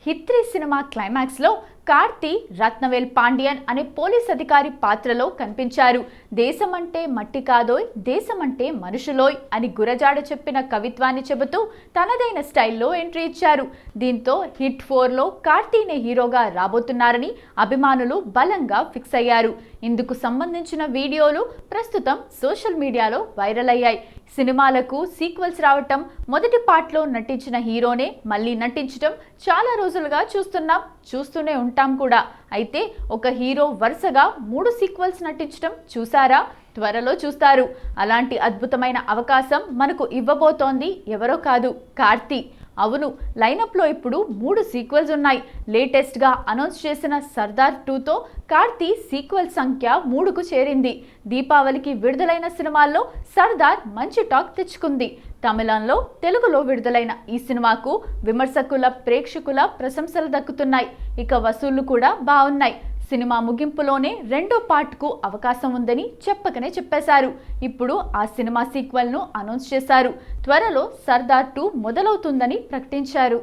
హిత్రీ cinema climax లో కార్తీ రత్నవేల్ పాండియన్ అనే police అధికారి పాత్రలో కనిపించారు. దేశమంటే మట్టి కాదోయ్, దేశమంటే మనుషులోయ్ అని గురజాడ చెప్పిన కవిత్వాన్ని చెబుతూ తనదైన స్టైల్లో ఎంట్రీ ఇచ్చారు. దీంతో హిట్ 4లో కార్తీనే హీరోగా రాబోతున్నారని అభిమానులు బలంగా ఫిక్స్ అయ్యారు. ఇందుకు సంబంధించిన వీడియోలు ప్రస్తుతం సోషల్ మీడియాలో వైరల్ అయ్యాయి. సినిమాలకు సీక్వెల్స్ రావటం, మొదటి పార్ట్లో నటించిన హీరోనే మళ్ళీ నటించటం చాలా రోజులుగా చూస్తూనే ఉంటాం కూడా. అయితే ఒక హీరో వరుసగా 3 సీక్వెల్స్ నటించటం చూసారా? త్వరలో చూస్తారు. అలాంటి అద్భుతమైన అవకాశం మనకు ఇవ్వబోతోంది ఎవరో కాదు, కార్తీ. అవును, లైనప్లో ఇప్పుడు 3 సీక్వెల్స్ ఉన్నాయి. లేటెస్ట్గా అనౌన్స్ చేసిన సర్దార్ 2తో కార్తీ సీక్వెల్ సంఖ్య 3కు చేరింది. దీపావళికి విడుదలైన సినిమాల్లో సర్దార్ మంచి టాక్ తెచ్చుకుంది. తమిళంలో, తెలుగులో విడుదలైన ఈ సినిమాకు విమర్శకుల, ప్రేక్షకుల ప్రశంసలు దక్కుతున్నాయి. ఇక వసూళ్లు కూడా బాగున్నాయి. సినిమా ముగింపులోనే 2వ పార్ట్కు అవకాశం ఉందని చెప్పకనే చెప్పేశారు. ఇప్పుడు ఆ సినిమా సీక్వెల్ను అనౌన్స్ చేశారు. త్వరలో సర్దార్ 2 మొదలవుతుందని ప్రకటించారు.